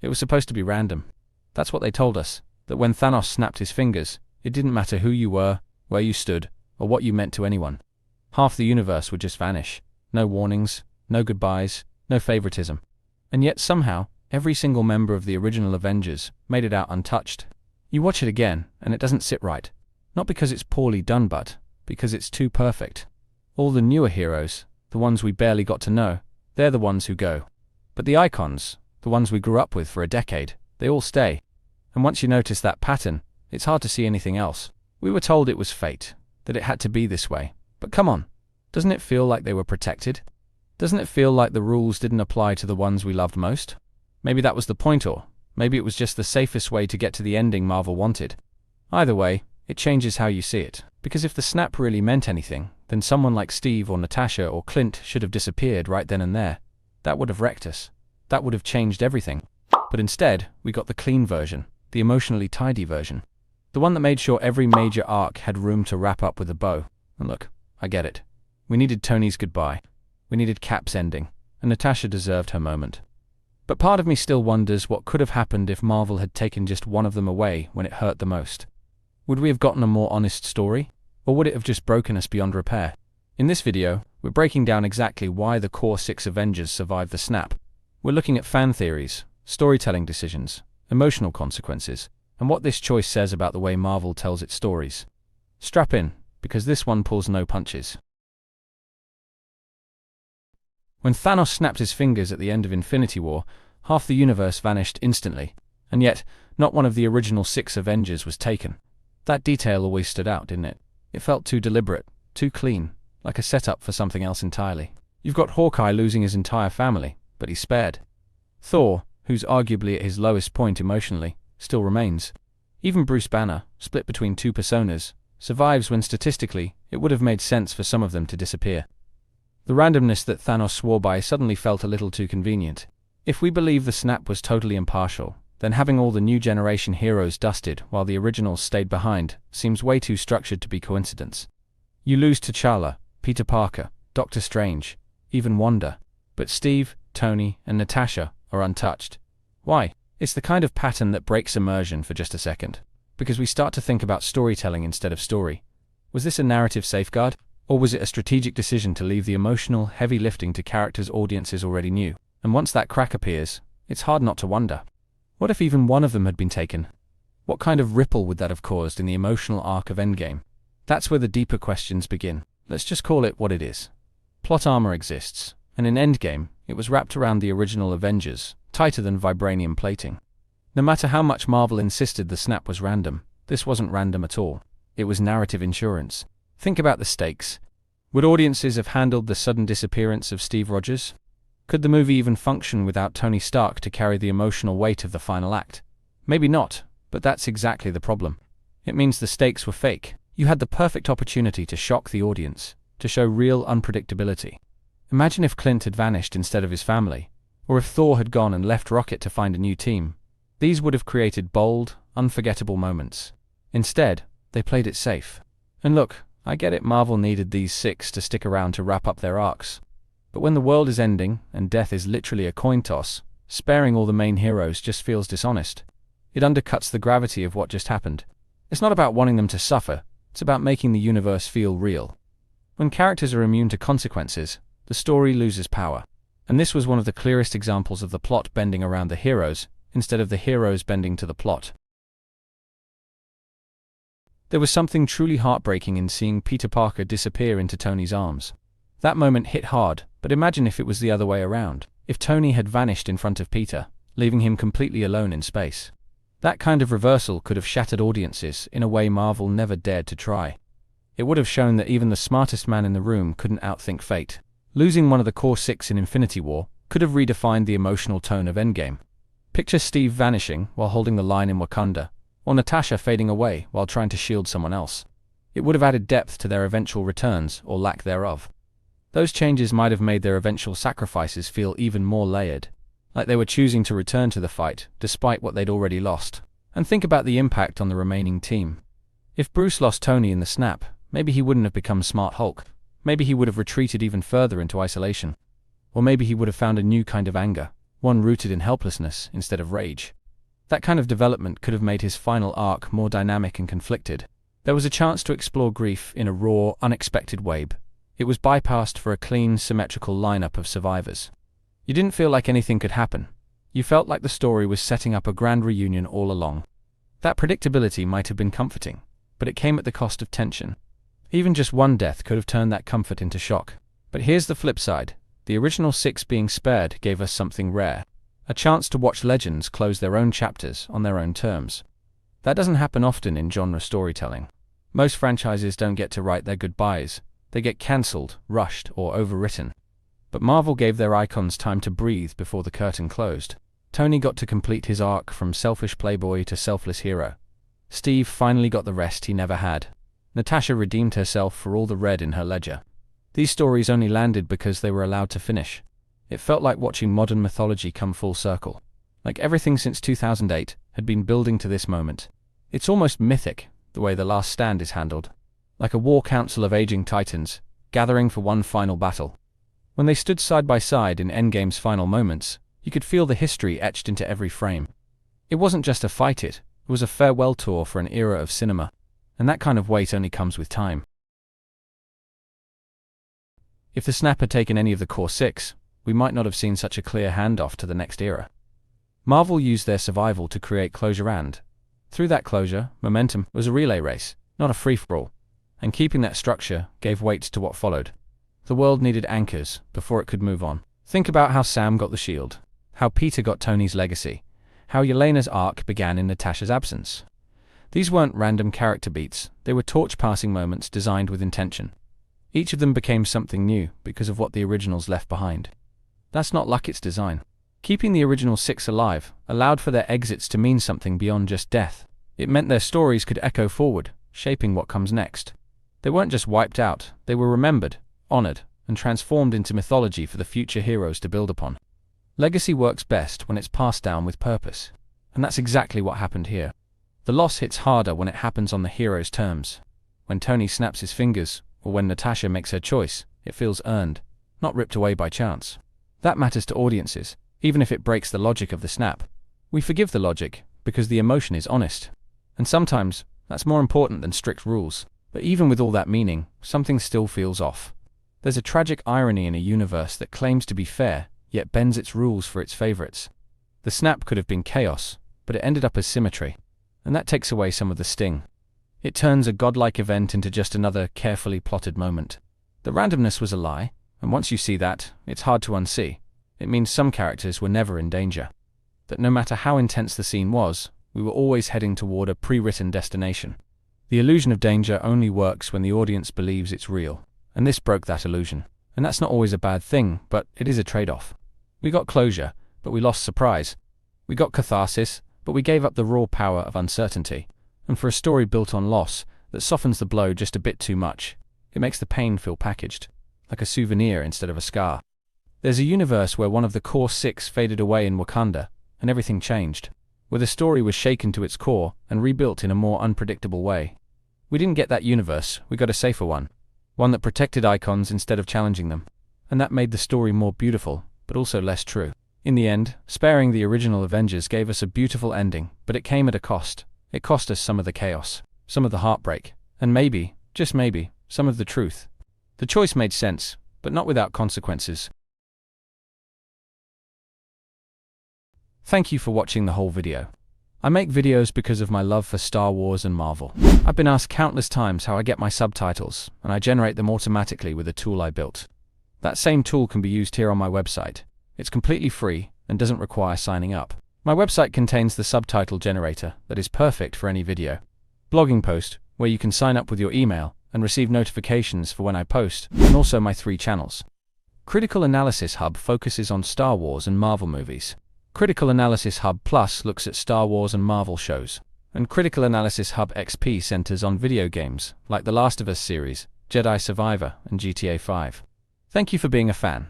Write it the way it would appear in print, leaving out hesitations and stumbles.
It was supposed to be random. That's what they told us, that when Thanos snapped his fingers, it didn't matter who you were, where you stood, or what you meant to anyone. Half the universe would just vanish. No warnings, no goodbyes, no favoritism. And yet somehow, every single member of the original Avengers made it out untouched. You watch it again, and it doesn't sit right. Not because it's poorly done, but because it's too perfect. All the newer heroes, the ones we barely got to know, they're the ones who go. But the icons, the ones we grew up with for a decade, they all stay. And once you notice that pattern, it's hard to see anything else. We were told it was fate, that it had to be this way. But come on, doesn't it feel like they were protected? Doesn't it feel like the rules didn't apply to the ones we loved most? Maybe that was the point, or maybe it was just the safest way to get to the ending Marvel wanted. Either way, it changes how you see it. Because if the snap really meant anything, then someone like Steve or Natasha or Clint should have disappeared right then and there. That would have wrecked us. That would have changed everything. But instead, we got the clean version, the emotionally tidy version. The one that made sure every major arc had room to wrap up with a bow. And look, I get it. We needed Tony's goodbye. We needed Cap's ending. And Natasha deserved her moment. But part of me still wonders what could have happened if Marvel had taken just one of them away when it hurt the most. Would we have gotten a more honest story? Or would it have just broken us beyond repair? In this video, we're breaking down exactly why the core 6 Avengers survived the snap. We're looking at fan theories, storytelling decisions, emotional consequences, and what this choice says about the way Marvel tells its stories. Strap in, because this one pulls no punches. When Thanos snapped his fingers at the end of Infinity War, half the universe vanished instantly, and yet, not one of the original 6 Avengers was taken. That detail always stood out, didn't it? It felt too deliberate, too clean, like a setup for something else entirely. You've got Hawkeye losing his entire family, but he's spared. Thor, who's arguably at his lowest point emotionally, still remains. Even Bruce Banner, split between 2 personas, survives when statistically it would have made sense for some of them to disappear. The randomness that Thanos swore by suddenly felt a little too convenient. If we believe the snap was totally impartial, then having all the new generation heroes dusted while the originals stayed behind seems way too structured to be coincidence. You lose T'Challa, Peter Parker, Doctor Strange, even Wanda. But Steve, Tony, and Natasha are untouched. Why? It's the kind of pattern that breaks immersion for just a second. Because we start to think about storytelling instead of story. Was this a narrative safeguard? Or was it a strategic decision to leave the emotional, heavy lifting to characters audiences already knew? And once that crack appears, it's hard not to wonder. What if even one of them had been taken? What kind of ripple would that have caused in the emotional arc of Endgame? That's where the deeper questions begin. Let's just call it what it is. Plot armor exists, and in Endgame, it was wrapped around the original Avengers, tighter than vibranium plating. No matter how much Marvel insisted the snap was random, this wasn't random at all. It was narrative insurance. Think about the stakes. Would audiences have handled the sudden disappearance of Steve Rogers? Could the movie even function without Tony Stark to carry the emotional weight of the final act? Maybe not, but that's exactly the problem. It means the stakes were fake. You had the perfect opportunity to shock the audience, to show real unpredictability. Imagine if Clint had vanished instead of his family, or if Thor had gone and left Rocket to find a new team. These would have created bold, unforgettable moments. Instead, they played it safe. And look, I get it, Marvel needed these 6 to stick around to wrap up their arcs. But when the world is ending, and death is literally a coin toss, sparing all the main heroes just feels dishonest. It undercuts the gravity of what just happened. It's not about wanting them to suffer, it's about making the universe feel real. When characters are immune to consequences, the story loses power. And this was one of the clearest examples of the plot bending around the heroes, instead of the heroes bending to the plot. There was something truly heartbreaking in seeing Peter Parker disappear into Tony's arms. That moment hit hard, but imagine if it was the other way around. If Tony had vanished in front of Peter, leaving him completely alone in space. That kind of reversal could have shattered audiences in a way Marvel never dared to try. It would have shown that even the smartest man in the room couldn't outthink fate. Losing one of the core 6 in Infinity War could have redefined the emotional tone of Endgame. Picture Steve vanishing while holding the line in Wakanda, or Natasha fading away while trying to shield someone else. It would have added depth to their eventual returns, or lack thereof. Those changes might have made their eventual sacrifices feel even more layered, like they were choosing to return to the fight despite what they'd already lost. And think about the impact on the remaining team. If Bruce lost Tony in the snap, maybe he wouldn't have become Smart Hulk. Maybe he would have retreated even further into isolation. Or maybe he would have found a new kind of anger, one rooted in helplessness instead of rage. That kind of development could have made his final arc more dynamic and conflicted. There was a chance to explore grief in a raw, unexpected way. It was bypassed for a clean, symmetrical lineup of survivors. You didn't feel like anything could happen. You felt like the story was setting up a grand reunion all along. That predictability might have been comforting, but it came at the cost of tension. Even just one death could have turned that comfort into shock. But here's the flip side. The original 6 being spared gave us something rare. A chance to watch legends close their own chapters on their own terms. That doesn't happen often in genre storytelling. Most franchises don't get to write their goodbyes. They get cancelled, rushed, or overwritten. But Marvel gave their icons time to breathe before the curtain closed. Tony got to complete his arc from selfish playboy to selfless hero. Steve finally got the rest he never had. Natasha redeemed herself for all the red in her ledger. These stories only landed because they were allowed to finish. It felt like watching modern mythology come full circle. Like everything since 2008 had been building to this moment. It's almost mythic, the way The Last Stand is handled. Like a war council of aging titans, gathering for one final battle. When they stood side by side in Endgame's final moments, you could feel the history etched into every frame. It wasn't just a fight, it was a farewell tour for an era of cinema. And that kind of weight only comes with time. If the snap had taken any of the core 6, we might not have seen such a clear handoff to the next era. Marvel used their survival to create closure and, through that closure, momentum was a relay race, not a free-for-all. And keeping that structure gave weight to what followed. The world needed anchors before it could move on. Think about how Sam got the shield, how Peter got Tony's legacy, how Yelena's arc began in Natasha's absence. These weren't random character beats, they were torch-passing moments designed with intention. Each of them became something new because of what the originals left behind. That's not luck, it's design. Keeping the original 6 alive allowed for their exits to mean something beyond just death. It meant their stories could echo forward, shaping what comes next. They weren't just wiped out, they were remembered, honored, and transformed into mythology for the future heroes to build upon. Legacy works best when it's passed down with purpose. And that's exactly what happened here. The loss hits harder when it happens on the hero's terms. When Tony snaps his fingers, or when Natasha makes her choice, it feels earned, not ripped away by chance. That matters to audiences, even if it breaks the logic of the snap. We forgive the logic, because the emotion is honest. And sometimes, that's more important than strict rules. But even with all that meaning, something still feels off. There's a tragic irony in a universe that claims to be fair, yet bends its rules for its favorites. The snap could have been chaos, but it ended up as symmetry. And that takes away some of the sting. It turns a godlike event into just another carefully plotted moment. The randomness was a lie, and once you see that, it's hard to unsee. It means some characters were never in danger. That no matter how intense the scene was, we were always heading toward a pre-written destination. The illusion of danger only works when the audience believes it's real, and this broke that illusion. And that's not always a bad thing, but it is a trade-off. We got closure, but we lost surprise. We got catharsis, but we gave up the raw power of uncertainty. And for a story built on loss, that softens the blow just a bit too much, it makes the pain feel packaged, like a souvenir instead of a scar. There's a universe where one of the core 6 faded away in Wakanda, and everything changed. Where the story was shaken to its core and rebuilt in a more unpredictable way. We didn't get that universe, we got a safer one. One that protected icons instead of challenging them. And that made the story more beautiful, but also less true. In the end, sparing the original Avengers gave us a beautiful ending, but it came at a cost. It cost us some of the chaos, some of the heartbreak, and maybe, just maybe, some of the truth. The choice made sense, but not without consequences. Thank you for watching the whole video. I make videos because of my love for Star Wars and Marvel. I've been asked countless times how I get my subtitles, and I generate them automatically with a tool I built. That same tool can be used here on my website. It's completely free and doesn't require signing up. My website contains the subtitle generator that is perfect for any video. Blogging post, where you can sign up with your email and receive notifications for when I post, and also my 3 channels. Critical Analysis Hub focuses on Star Wars and Marvel movies. Critical Analysis Hub Plus looks at Star Wars and Marvel shows. And Critical Analysis Hub XP centers on video games, like The Last of Us series, Jedi Survivor, and GTA 5. Thank you for being a fan.